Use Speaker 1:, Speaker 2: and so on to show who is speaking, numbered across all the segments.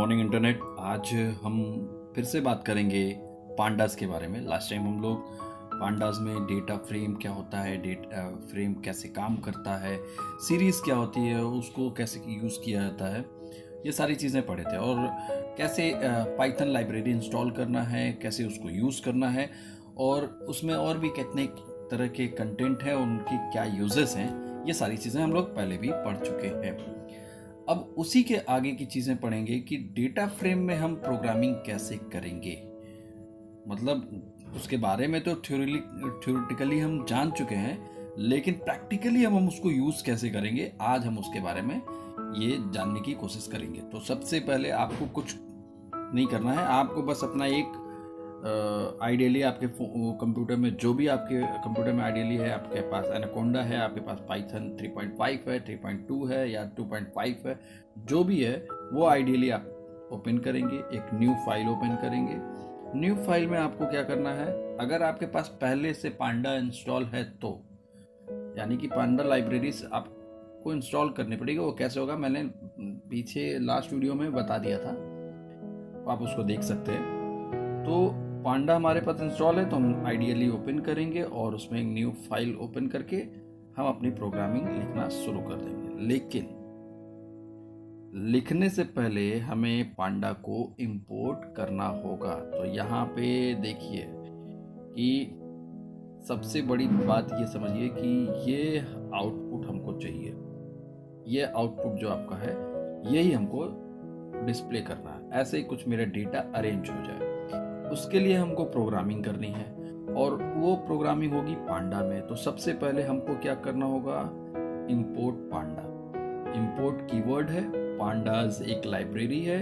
Speaker 1: Morning internet. आज हम फिर से बात करेंगे पांडास के बारे में। लास्ट टाइम हम लोग पांडास में डेटा फ्रेम क्या होता है, डेटा फ्रेम कैसे काम करता है, सीरीज़ क्या होती है, उसको कैसे यूज़ किया जाता है, ये सारी चीज़ें पढ़े थे। और कैसे पाइथन लाइब्रेरी इंस्टॉल करना है, कैसे उसको यूज़ करना है, और उसमें और भी कितने तरह के कंटेंट हैं, उनकी क्या यूजेस हैं, ये सारी चीज़ें हम लोग पहले भी पढ़ चुके हैं। अब उसी के आगे की चीज़ें पढ़ेंगे कि डेटा फ्रेम में हम प्रोग्रामिंग कैसे करेंगे। मतलब उसके बारे में तो थ्योरेटिकली हम जान चुके हैं, लेकिन प्रैक्टिकली हम उसको यूज़ कैसे करेंगे, आज हम उसके बारे में ये जानने की कोशिश करेंगे। तो सबसे पहले आपको कुछ नहीं करना है, आपको बस अपना एक आइडियली आपके कंप्यूटर में, जो भी आपके कंप्यूटर में आइडियली है, आपके पास एनाकोंडा है, आपके पास पाइथन 3.5 है, 3.2 है या 2.5 है, जो भी है वो आइडियली आप ओपन करेंगे, एक न्यू फाइल ओपन करेंगे। न्यू फाइल में आपको क्या करना है, अगर आपके पास पहले से पांडा इंस्टॉल है तो, यानी कि पांडा लाइब्रेरीज आपको इंस्टॉल करनी पड़ेगी। वो कैसे होगा मैंने पीछे लास्ट वीडियो में बता दिया था, तो आप उसको देख सकते हैं। तो पांडा हमारे पास इंस्टॉल है तो हम आइडियली ओपन करेंगे और उसमें एक न्यू फाइल ओपन करके हम अपनी प्रोग्रामिंग लिखना शुरू कर देंगे। लेकिन लिखने से पहले हमें पांडा को इंपोर्ट करना होगा। तो यहाँ पे देखिए कि सबसे बड़ी बात ये समझिए कि ये आउटपुट हमको चाहिए। ये आउटपुट जो आपका है यही हमको डिस्प्ले करना है, ऐसे ही कुछ मेरा डेटा अरेंज हो जाए। उसके लिए हमको प्रोग्रामिंग करनी है और वो प्रोग्रामिंग होगी पांडा में। तो सबसे पहले हमको क्या करना होगा, इंपोर्ट पांडा। इंपोर्ट कीवर्ड है, पांडास एक लाइब्रेरी है।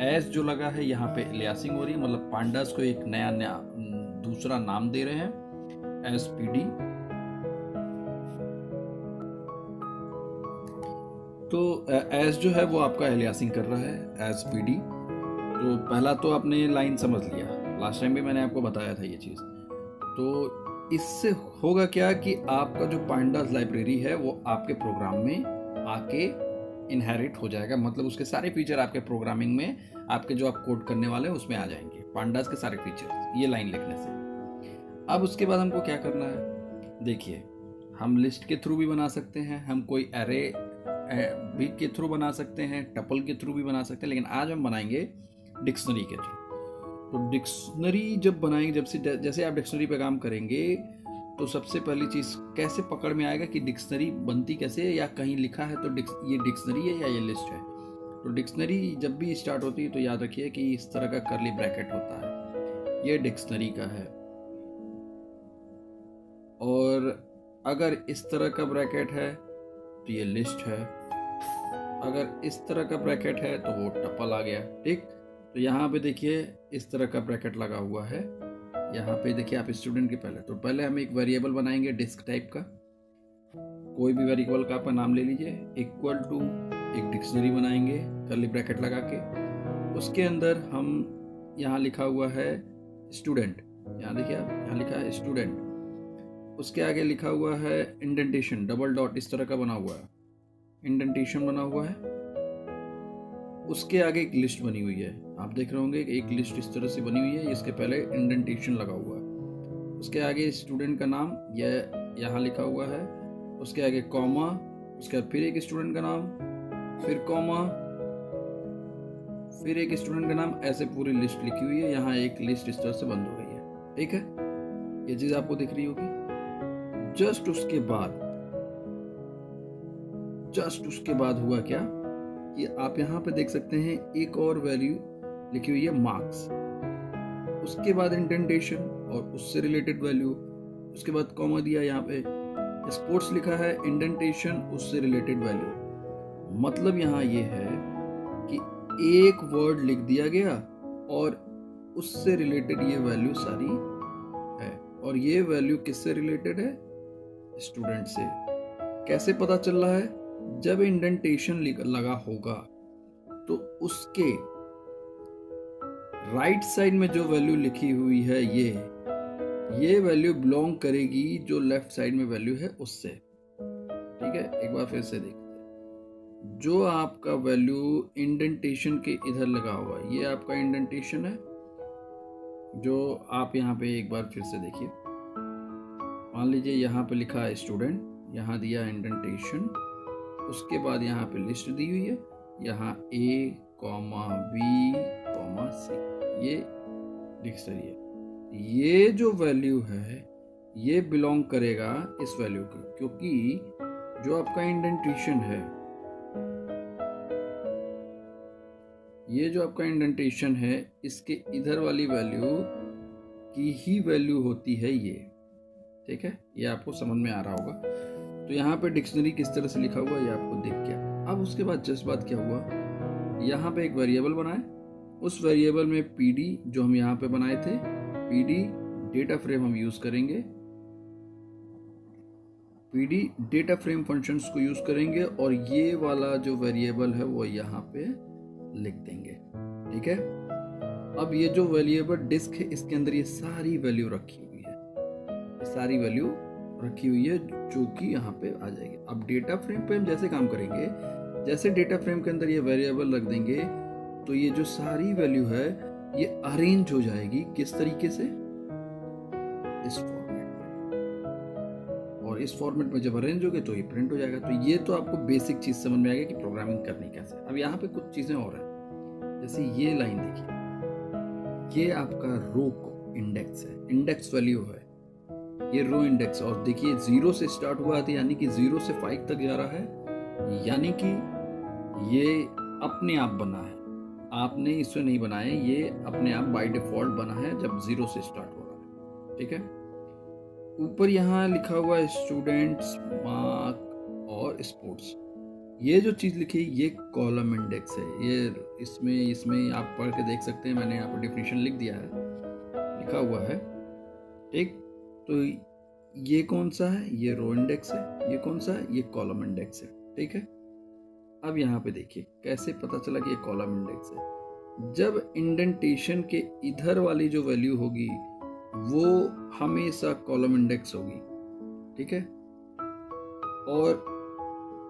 Speaker 1: एस जो लगा है यहाँ पे एलियासिंग हो रही है, मतलब पांडास को एक नया दूसरा नाम दे रहे हैं, एसपीडी। तो एस जो है वो आपका एलियासिंग कर रहा है, एसपीडी। तो पहला तो आपने लाइन समझ लिया, लास्ट टाइम भी मैंने आपको बताया था ये चीज़। तो इससे होगा क्या कि आपका जो पांडास लाइब्रेरी है वो आपके प्रोग्राम में आके इनहेरिट हो जाएगा, मतलब उसके सारे फीचर आपके प्रोग्रामिंग में, आपके जो आप कोड करने वाले हैं उसमें आ जाएंगे, पांडास के सारे फीचर ये लाइन लिखने से। अब उसके बाद हमको क्या करना है, देखिए हम लिस्ट के थ्रू भी बना सकते हैं, हम कोई एरे भी के थ्रू बना सकते हैं, टपल के थ्रू भी बना सकते हैं, लेकिन आज हम बनाएंगे डिक्शनरी के थ्रू। तो डिक्शनरी जब बनाएंगे, जैसे आप डिक्शनरी पे काम करेंगे तो सबसे पहली चीज़ कैसे पकड़ में आएगा कि डिक्शनरी बनती कैसे है, या कहीं लिखा है तो ये डिक्शनरी है या ये लिस्ट है। तो डिक्शनरी जब भी स्टार्ट होती है तो याद रखिए कि इस तरह का कर्ली ब्रैकेट होता है, ये डिक्शनरी का है। और अगर इस तरह का ब्रैकेट है तो ये लिस्ट है, अगर इस तरह का ब्रैकेट है तो वो टपल आ गया। ठीक, तो यहाँ पे देखिए इस तरह का ब्रैकेट लगा हुआ है। यहाँ पे देखिए आप स्टूडेंट के पहले हम एक वेरिएबल बनाएंगे डिस्क टाइप का, कोई भी वेरिएबल का आपका नाम ले लीजिए, इक्वल टू एक डिक्शनरी बनाएंगे कर्ली ब्रैकेट लगा के। उसके अंदर हम यहाँ लिखा हुआ है स्टूडेंट, यहाँ देखिए आप, यहाँ लिखा है स्टूडेंट। उसके आगे लिखा हुआ है इंडेंटेशन, डबल डॉट इस तरह का बना हुआ है, इंडेंटेशन बना हुआ है। उसके आगे एक लिस्ट बनी हुई है, आप देख रहे होंगे एक लिस्ट इस तरह से बनी हुई है, इसके पहले इंडेंटेशन लगा हुआ है। उसके आगे स्टूडेंट का नाम यह यहाँ लिखा हुआ है, उसके आगे कॉमा, उसके बाद फिर एक स्टूडेंट का नाम, फिर कॉमा, फिर एक स्टूडेंट का नाम, ऐसे पूरी लिस्ट लिखी हुई है। यहाँ एक लिस्ट इस तरह से बंद हो गई है। ठीक है, ये चीज आपको दिख रही होगी। जस्ट उसके बाद हुआ क्या कि आप यहाँ पे देख सकते हैं एक और वैल्यू लिखी हुई है, मार्क्स। उसके बाद इंडेंटेशन और उससे रिलेटेड वैल्यू, उसके बाद कॉमा दिया, यहाँ पे स्पोर्ट्स लिखा है, इंडेंटेशन उससे रिलेटेड वैल्यू। मतलब यहाँ ये है कि एक वर्ड लिख दिया गया और उससे रिलेटेड ये वैल्यू सारी है। और ये वैल्यू किससे रिलेटेड है, स्टूडेंट से। कैसे पता चल रहा है, जब इंडेंटेशन लगा होगा तो उसके राइट साइड में जो वैल्यू लिखी हुई है ये वैल्यू बिलोंग करेगी जो लेफ्ट साइड में वैल्यू है उससे। ठीक है, एक बार फिर से देखते हैं। जो आपका वैल्यू इंडेंटेशन के इधर लगा हुआ है, ये आपका इंडेंटेशन है, जो आप यहाँ पे एक बार फिर से देखिए। मान लीजिए यहाँ पे लिखा है स्टूडेंट, यहाँ दिया इंडेंटेशन, उसके बाद यहाँ पे लिस्ट दी हुई है, यहाँ A, B, C, ये डिक्शनरी है। ये जो वैल्यू है ये बिलोंग करेगा इस वैल्यू को, क्योंकि जो आपका इंडेंटेशन है, ये जो आपका इंडेंटेशन है, इसके इधर वाली वैल्यू की ही वैल्यू होती है ये। ठीक है, ये आपको समझ में आ रहा होगा। तो यहाँ पे डिक्शनरी किस तरह से लिखा हुआ है ये आपको दिख गया। अब उसके बाद जस्ट बात क्या हुआ, यहाँ पे एक वेरिएबल बनाए, उस वेरिएबल में PD जो हम यहाँ पे बनाए थे, PD डेटा फ्रेम हम यूज करेंगे, PD डेटा फ्रेम फंक्शंस को यूज करेंगे, और ये वाला जो वेरिएबल है वो यहाँ पे लिख देंगे। ठीक है, अब ये जो वेरिएबल डिस्क है, इसके अंदर ये सारी वैल्यू रखी हुई है, सारी वैल्यू रखी हुई है जो कि यहाँ पे आ जाएगी। अब डेटा फ्रेम पे हम जैसे काम करेंगे, जैसे डेटा फ्रेम के अंदर ये वेरिएबल रख देंगे, तो ये जो सारी वैल्यू है ये अरेंज हो जाएगी किस तरीके से, इस फॉर्मेट में, और इस फॉर्मेट में जब अरेंज होगे तो ये प्रिंट हो जाएगा। तो ये तो आपको बेसिक चीज समझ में आ गया कि प्रोग्रामिंग करनी कैसे। अब यहाँ पे कुछ चीजें और हैं, जैसे ये लाइन देखिए, ये आपका रो इंडेक्स है, इंडेक्स वैल्यू है, ये रो इंडेक्स, और देखिए 0 से स्टार्ट हुआ था, यानी कि 0 से 5 तक जा रहा है, यानी कि ये अपने आप बना है, आपने इसे नहीं बनाया, ये अपने आप बाय डिफॉल्ट बना है जब 0 से स्टार्ट हो रहा है। ठीक है, ऊपर यहाँ लिखा हुआ है स्टूडेंट्स, मार्क और स्पोर्ट्स, ये जो चीज लिखी है ये कॉलम इंडेक्स है। ये इसमें आप पढ़ के देख सकते हैं, मैंने यहाँ पर डिफिनेशन लिख दिया है, लिखा हुआ है। ठीक, तो ये कौन सा है, ये रो इंडेक्स है, ये कौन सा है, ये कॉलम इंडेक्स है। ठीक है, अब यहाँ पे देखिए कैसे पता चला कि ये कॉलम इंडेक्स है। जब इंडेंटेशन के इधर वाली जो वैल्यू होगी वो हमेशा कॉलम इंडेक्स होगी। ठीक है, और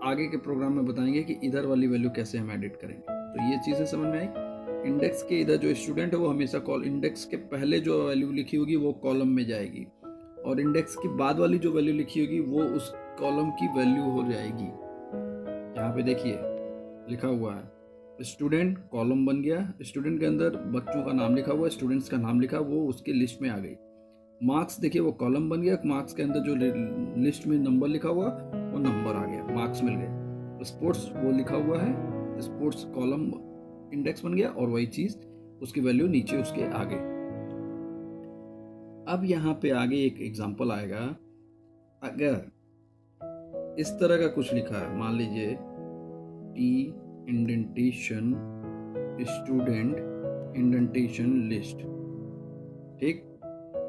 Speaker 1: आगे के प्रोग्राम में बताएंगे कि इधर वाली वैल्यू कैसे हम एडिट करेंगे। तो ये चीजें समझ में आई। इंडेक्स के इधर जो स्टूडेंट है वो हमेशा इंडेक्स के पहले जो वैल्यू लिखी होगी वो कॉलम में जाएगी, और इंडेक्स के बाद वाली जो वैल्यू लिखी होगी वो उस कॉलम की वैल्यू हो जाएगी। यहाँ पे देखिए लिखा हुआ है स्टूडेंट, कॉलम बन गया, स्टूडेंट के अंदर बच्चों का नाम लिखा हुआ, स्टूडेंट्स का नाम लिखा, वो उसके लिस्ट में आ गई। मार्क्स देखिए वो कॉलम बन गया, मार्क्स के अंदर जो लिस्ट में नंबर लिखा हुआ वो नंबर आ गया, मार्क्स मिल गए। स्पोर्ट्स वो लिखा हुआ है, स्पोर्ट्स कॉलम इंडेक्स बन गया, और वही चीज उसकी वैल्यू नीचे उसके आगे। अब यहाँ पे आगे एक एग्जांपल आएगा, अगर इस तरह का कुछ लिखा है, मान लीजिए T indentation student indentation list, ठीक,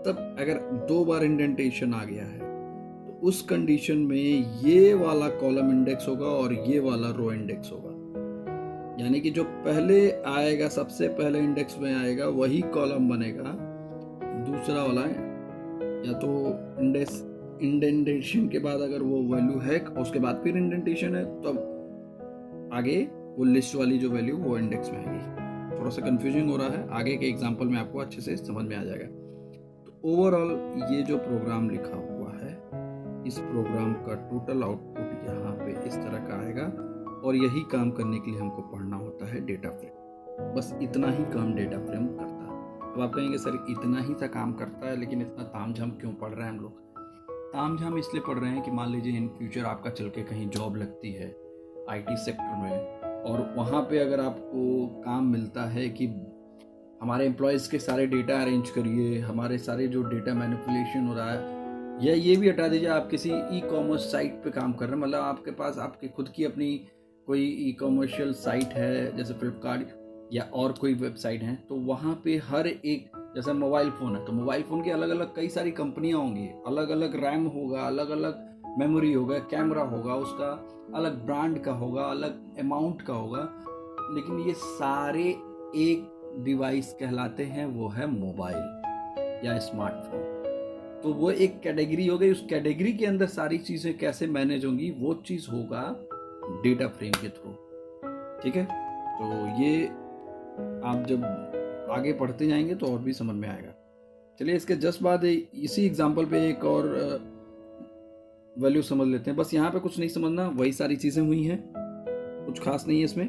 Speaker 1: तब अगर 2 बार इंडेंटेशन आ गया है तो उस कंडीशन में ये वाला कॉलम इंडेक्स होगा और ये वाला रो इंडेक्स होगा, यानी कि जो पहले आएगा, सबसे पहले इंडेक्स में आएगा वही कॉलम बनेगा, दूसरा वाला है या तो इंडेंटेशन के बाद अगर वो वैल्यू है और उसके बाद फिर इंडेंटेशन है, तो आगे वो लिस्ट वाली जो वैल्यू वो इंडेक्स में आएगी। थोड़ा सा कंफ्यूजिंग हो रहा है, आगे के एग्जांपल में आपको अच्छे से समझ में आ जाएगा। तो ओवरऑल ये जो प्रोग्राम लिखा हुआ है, इस प्रोग्राम का टोटल आउटपुट यहाँ पे इस तरह का आएगा, और यही काम करने के लिए हमको पढ़ना होता है डेटा फ्रेम। बस इतना ही काम डेटा फ्रेम करता है। अब आप कहेंगे सर इतना ही सा काम करता है, लेकिन इतना तामझाम क्यों पढ़ रहे हैं हम लोग? तामझाम इसलिए पढ़ रहे हैं कि मान लीजिए इन फ्यूचर आपका चल के कहीं जॉब लगती है IT सेक्टर में, और वहाँ पे अगर आपको काम मिलता है कि हमारे एम्प्लॉयज़ के सारे डेटा अरेंज करिए, हमारे सारे जो डेटा मैनिपुलेशन हो रहा है, या ये भी हटा दीजिए, आप किसी ई-कॉमर्स साइट पे काम कर रहे हैं, मतलब आपके पास आपकी खुद की अपनी कोई ई-कॉमर्शियल साइट है जैसे फ्लिपकार्ट या और कोई वेबसाइट है, तो वहाँ पे हर एक, जैसे मोबाइल फ़ोन है तो मोबाइल फ़ोन की अलग अलग कई सारी कंपनियाँ होंगी, अलग अलग रैम होगा, अलग अलग मेमोरी होगा, कैमरा होगा, उसका अलग ब्रांड का होगा, अलग अमाउंट का होगा, लेकिन ये सारे एक डिवाइस कहलाते हैं, वो है मोबाइल या स्मार्टफोन। तो वो एक कैटेगरी हो गई, उस कैटेगरी के अंदर सारी चीज़ें कैसे मैनेज होंगी वो चीज़ होगा डेटा फ्रेम के थ्रू। ठीक है, तो ये आप जब आगे पढ़ते जाएंगे तो और भी समझ में आएगा। चलिए इसके जस्ट बाद इसी एग्जांपल पे एक और वैल्यू समझ लेते हैं। बस यहाँ पे कुछ नहीं समझना, वही सारी चीज़ें हुई हैं, कुछ खास नहीं है इसमें।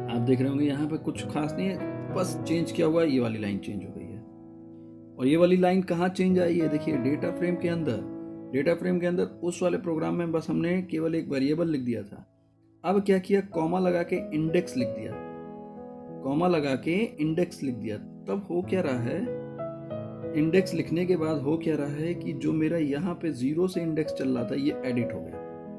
Speaker 1: आप देख रहे होंगे यहाँ पे कुछ खास नहीं है, बस चेंज किया हुआ है, ये वाली लाइन चेंज हो गई है। और ये वाली लाइन कहाँ चेंज आई है, देखिए डेटा फ्रेम के अंदर। डेटा फ्रेम के अंदर उस वाले प्रोग्राम में बस हमने केवल एक वेरिएबल लिख दिया था। अब क्या किया, कॉमा लगा के इंडेक्स लिख दिया, कॉमा लगा के इंडेक्स लिख दिया। तब हो क्या रहा है, इंडेक्स लिखने के बाद हो क्या रहा है कि जो मेरा यहाँ पे 0 से इंडेक्स चल रहा था ये एडिट हो गया।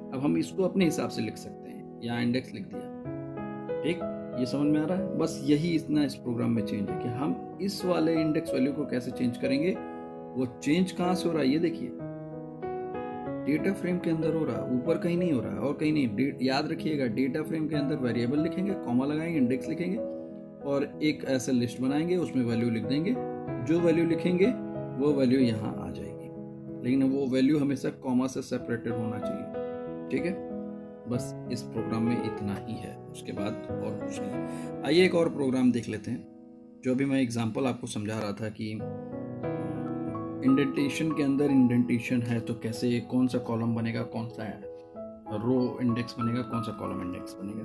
Speaker 1: अब हम इसको अपने हिसाब से लिख सकते हैं, यहाँ इंडेक्स लिख दिया। ठीक, ये समझ में आ रहा है। बस यही इतना इस प्रोग्राम में चेंज है कि हम इस वाले इंडेक्स वैल्यू को कैसे चेंज करेंगे। वो चेंज कहाँ से हो रहा है, ये देखिए डेटा फ्रेम के अंदर हो रहा है, ऊपर कहीं नहीं हो रहा है और कहीं नहीं। याद रखिएगा, डेटा फ्रेम के अंदर वेरिएबल लिखेंगे, कॉमा लगाएंगे, इंडेक्स लिखेंगे और एक ऐसा लिस्ट बनाएंगे, उसमें वैल्यू लिख देंगे। जो वैल्यू लिखेंगे वो वैल्यू यहाँ आ जाएगी, लेकिन वो वैल्यू हमेशा कॉमा से सेपरेटेड होना चाहिए। ठीक है, बस इस प्रोग्राम में इतना ही है, उसके बाद और कुछ नहीं। आइए एक और प्रोग्राम देख लेते हैं। जो अभी मैं एग्जांपल आपको समझा रहा था कि इंडेंटेशन के अंदर इंडेंटेशन है तो कैसे, कौन सा कॉलम बनेगा, कौन सा रो इंडेक्स बनेगा, कौन सा कॉलम इंडेक्स बनेगा,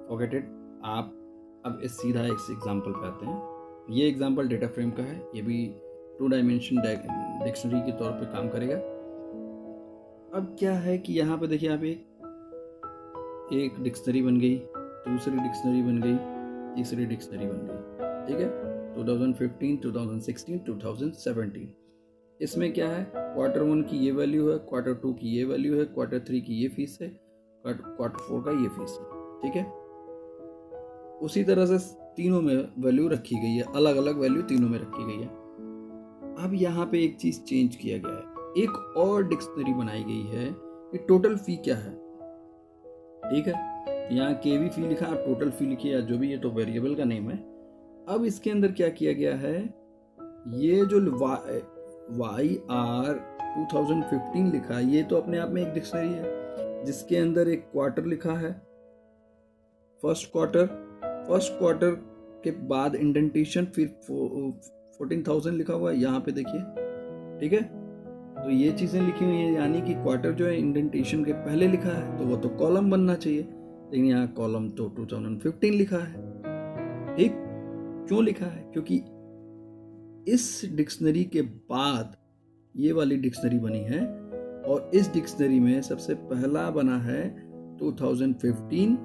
Speaker 1: फॉरगेट इट। आप अब इस सीधा इस एग्जांपल पे आते हैं। ये एग्जांपल डेटा फ्रेम का है, ये भी 2 डायमेंशन डिक्शनरी के तौर पे काम करेगा। अब क्या है कि यहाँ पे देखिए आप एक डिक्शनरी बन गई, दूसरी डिक्शनरी बन गई, तीसरी डिक्शनरी बन गई। ठीक है, 2015, 2016, 2017। इसमें क्या है, Q1 की ये वैल्यू है, Q2 की ये वैल्यू है, Q3 की ये फीस है, Q4 का ये फीस है। ठीक है, उसी तरह से तीनों में वैल्यू रखी गई है, अलग अलग वैल्यू तीनों में रखी गई है। अब यहाँ पे एक चीज चेंज किया गया है, एक और डिक्शनरी बनाई गई है। ये टोटल फी क्या है, ठीक है, यहाँ केवी फी लिखा, आप टोटल फी लिखिए या जो भी, ये तो वेरिएबल का नेम है। अब इसके अंदर क्या किया गया है, ये जो YR 2015 लिखा है, ये तो अपने आप में एक डिक्शनरी है जिसके अंदर एक क्वार्टर लिखा है, फर्स्ट क्वार्टर के बाद इंडेंटेशन, फिर 14,000 लिखा हुआ है यहाँ पे देखिए। ठीक है, तो ये चीजें लिखी हुई है, यानी कि क्वार्टर जो है इंडेंटेशन के पहले लिखा है तो वो तो कॉलम बनना चाहिए, लेकिन यहाँ कॉलम तो 2015 लिखा है। ठीक, क्यों लिखा है, क्योंकि इस डिक्शनरी के बाद ये वाली डिक्शनरी बनी है और इस डिक्शनरी में सबसे पहला बना है 2015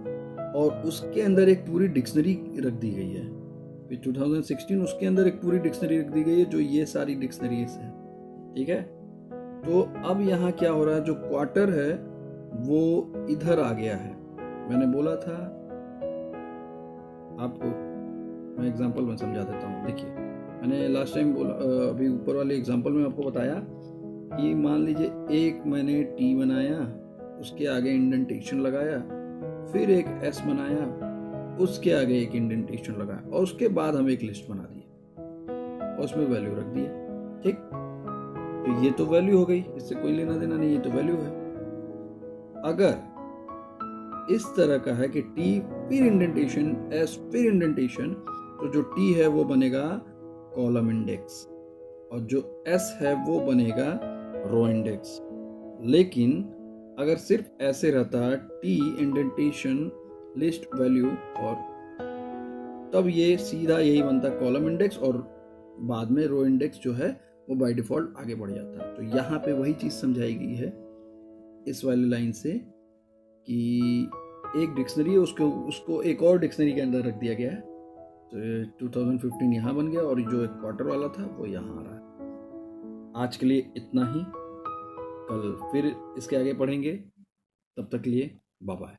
Speaker 1: और उसके अंदर एक पूरी डिक्शनरी रख दी गई है। फिर 2016 उसके अंदर एक पूरी डिक्शनरी रख दी गई है जो ये सारी डिक्शनरीज है। ठीक है, तो अब यहाँ क्या हो रहा है, जो क्वार्टर है वो इधर आ गया है। मैंने बोला था आपको, मैं एग्जांपल में समझा देता हूँ। देखिए मैंने लास्ट टाइम बोला, अभी ऊपर वाले एग्जांपल में आपको बताया कि मान लीजिए एक मैंने टी बनाया, उसके आगे इंडेंटेशन लगाया, फिर एक एस बनाया, उसके आगे एक इंडेंटेशन लगाया और उसके बाद हम एक लिस्ट बना दिए और उसमें वैल्यू रख दिया। ठीक, तो ये तो वैल्यू हो गई, इससे कोई लेना देना नहीं, ये तो वैल्यू है। अगर इस तरह का है कि टी फिर इंडेंटेशन, एस फिर इंडेंटेशन, तो जो टी है वो बनेगा कॉलम इंडेक्स और जो एस है वो बनेगा रो इंडेक्स। लेकिन अगर सिर्फ ऐसे रहता टी इंडेंटेशन लिस्ट वैल्यू, और तब ये सीधा यही बनता कॉलम इंडेक्स और बाद में रो इंडेक्स जो है वो बाय डिफॉल्ट आगे बढ़ जाता। तो यहाँ पे वही चीज समझाई गई है इस वाली लाइन से कि एक डिक्शनरी है, उसको एक और डिक्शनरी के अंदर रख दिया गया है। तो 2015 यहाँ बन गया और जो एक क्वार्टर वाला था वो यहाँ आ रहा है। आज के लिए इतना ही, कल फिर इसके आगे पढ़ेंगे, तब तक के लिए बाय बाय।